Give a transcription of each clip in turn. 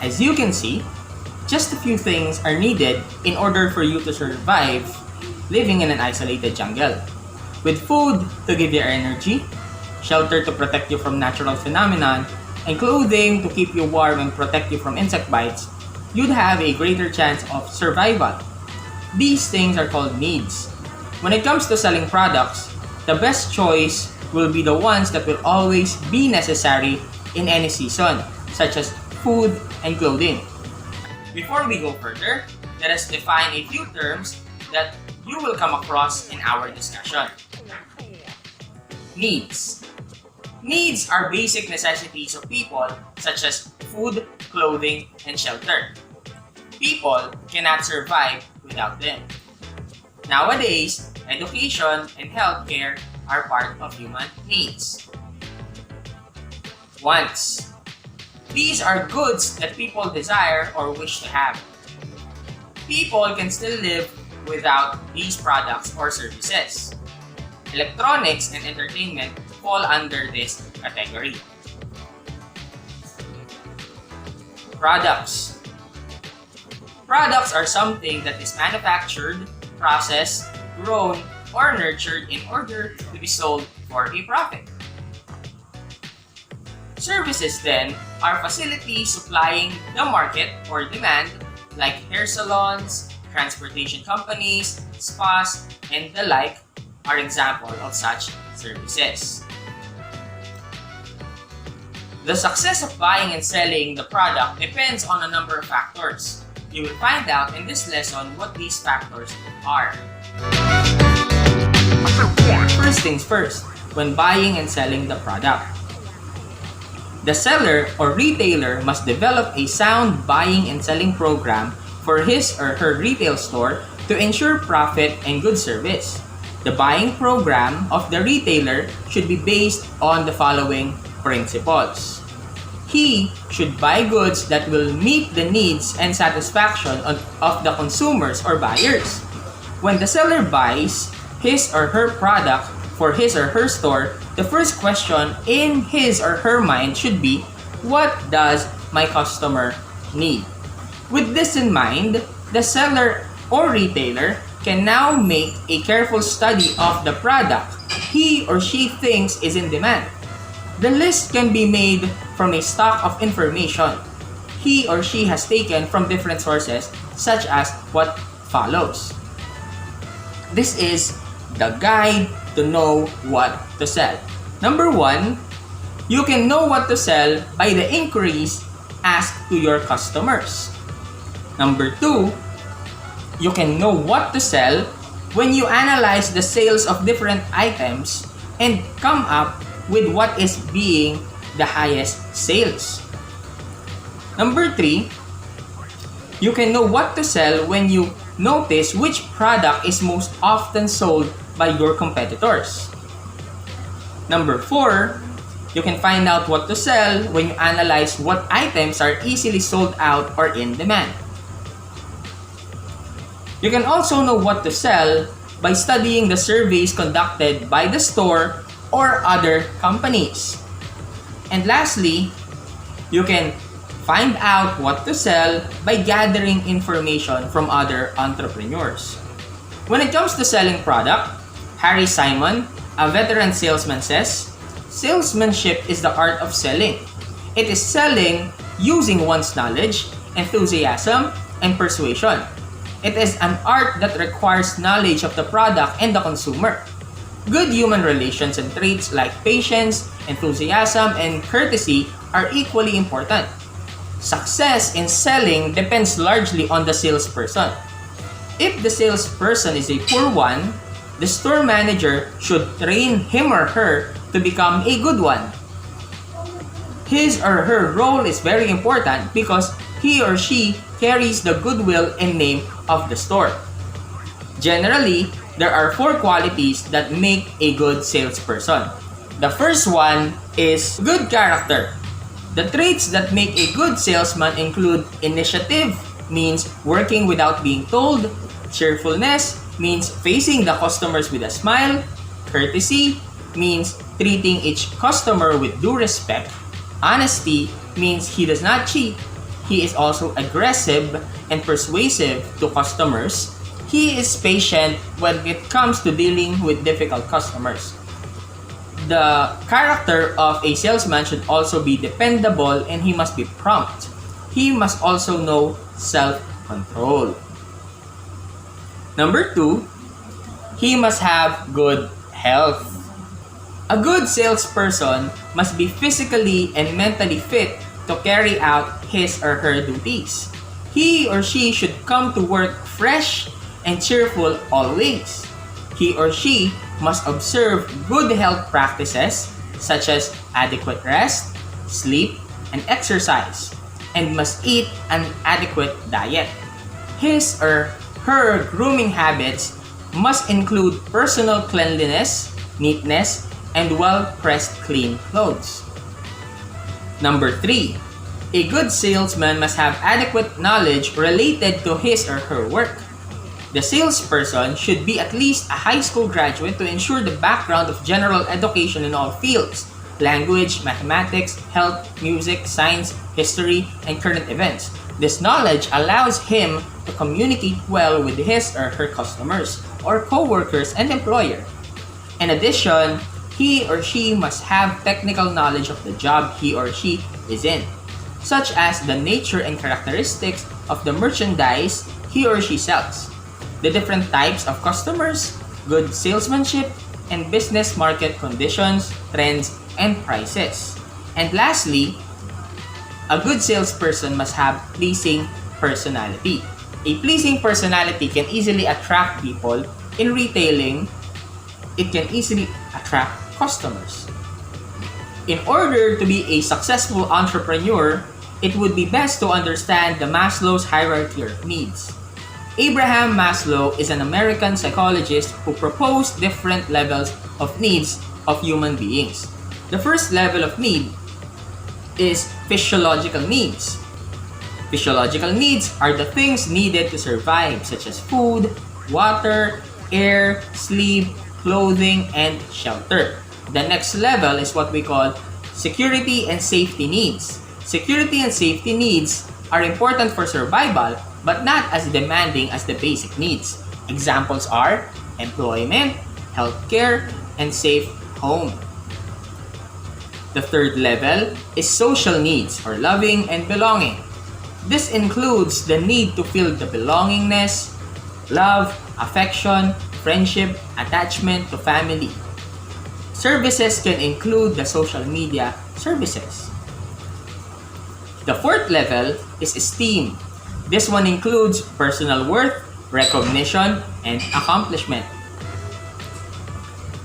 As you can see, just a few things are needed in order for you to survive living in an isolated jungle. With food to give you energy, shelter to protect you from natural phenomenon, and clothing to keep you warm and protect you from insect bites, you'd have a greater chance of survival. These things are called needs. When it comes to selling products, the best choice will be the ones that will always be necessary in any season, such as food and clothing. Before we go further, let us define a few terms that you will come across in our discussion. Needs. Needs are basic necessities of people such as food, clothing, and shelter. People cannot survive without them. Nowadays, education and healthcare are part of human needs. Wants. These are goods that people desire or wish to have. People can still live without these products or services. Electronics and entertainment fall under this category. Products. Products are something that is manufactured, processed, grown, or nurtured in order to be sold for a profit. Services then are facilities supplying the market or demand like hair salons, transportation companies, spas, and the like are examples of such services. The success of buying and selling the product depends on a number of factors. You will find out in this lesson what these factors are. First things first, when buying and selling the product. The seller or retailer must develop a sound buying and selling program for his or her retail store to ensure profit and good service. The buying program of the retailer should be based on the following principles. He should buy goods that will meet the needs and satisfaction of the consumers or buyers. When the seller buys his or her product for his or her store, the first question in his or her mind should be, what does my customer need? With this in mind, the seller or retailer can now make a careful study of the product he or she thinks is in demand. The list can be made from a stock of information he or she has taken from different sources, such as what follows. This is the guide to know what to sell. Number 1, you can know what to sell by the inquiries asked to your customers. Number 2, you can know what to sell when you analyze the sales of different items and come up with what is being the highest sales. Number 3, you can know what to sell when you notice which product is most often sold by your competitors. Number 4, you can find out what to sell when you analyze what items are easily sold out or in demand. You can also know what to sell by studying the surveys conducted by the store or other companies. And lastly, you can find out what to sell by gathering information from other entrepreneurs. When it comes to selling product, Harry Simon, a veteran salesman, says, salesmanship is the art of selling. It is selling using one's knowledge, enthusiasm, and persuasion. It is an art that requires knowledge of the product and the consumer. Good human relations and traits like patience, enthusiasm, and courtesy are equally important. Success in selling depends largely on the salesperson. If the salesperson is a poor one, the store manager should train him or her to become a good one. His or her role is very important because he or she carries the goodwill and name of the store. Generally, there are 4 qualities that make a good salesperson. The first one is good character. The traits that make a good salesman include initiative, means working without being told; cheerfulness, means facing the customers with a smile; courtesy, means treating each customer with due respect; honesty, means he does not cheat; He is also aggressive and persuasive to customers. He is patient when it comes to dealing with difficult customers. The character of a salesman should also be dependable and he must be prompt. He must also know self-control. Number 2, he must have good health. A good salesperson must be physically and mentally fit to carry out his or her duties. He or she should come to work fresh and cheerful always. He or she must observe good health practices such as adequate rest, sleep, and exercise, and must eat an adequate diet. His or her grooming habits must include personal cleanliness, neatness, and well-pressed clean clothes. Number 3, a good salesman must have adequate knowledge related to his or her work. The salesperson should be at least a high school graduate to ensure the background of general education in all fields: language, mathematics, health, music, science, history, and current events. This knowledge allows him to communicate well with his or her customers, or co-workers and employer. In addition, he or she must have technical knowledge of the job he or she is in, such as the nature and characteristics of the merchandise he or she sells, the different types of customers, good salesmanship, and business market conditions, trends, and prices. And lastly, a good salesperson must have pleasing personality. A pleasing personality can easily attract people. In retailing, it can easily attract customers. In order to be a successful entrepreneur, it would be best to understand the Maslow's Hierarchy of Needs. Abraham Maslow is an American psychologist who proposed different levels of needs of human beings. The first level of need is physiological needs. Physiological needs are the things needed to survive, such as food, water, air, sleep, clothing, and shelter. The next level is what we call security and safety needs. Security and safety needs are important for survival, but not as demanding as the basic needs. Examples are employment, healthcare, and safe home. The third level is social needs, or loving and belonging. This includes the need to feel the belongingness, love, affection, friendship, attachment to family. Services can include the social media services. The fourth level is esteem. This one includes personal worth, recognition, and accomplishment.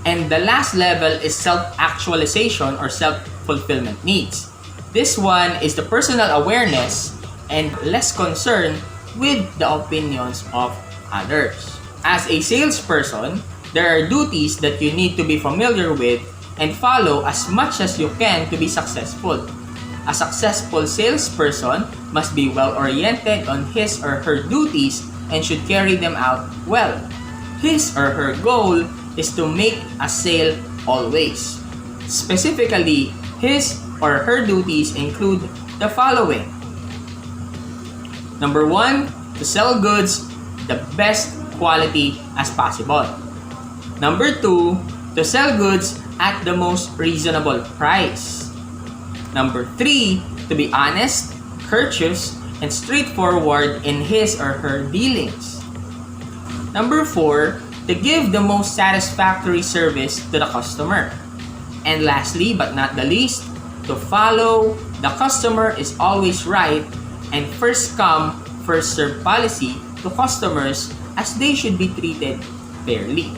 And the last level is self-actualization or self-fulfillment needs. This one is the personal awareness and less concern with the opinions of others. As a salesperson, there are duties that you need to be familiar with and follow as much as you can to be successful. A successful salesperson must be well-oriented on his or her duties and should carry them out well. His or her goal is to make a sale always. Specifically, his or her duties include the following. Number 1, to sell goods the best quality as possible. Number 2, to sell goods at the most reasonable price. Number 3, to be honest, courteous, and straightforward in his or her dealings. Number 4, to give the most satisfactory service to the customer. And lastly, but not the least, to follow the customer is always right and first come, first serve policy to customers, as they should be treated fairly.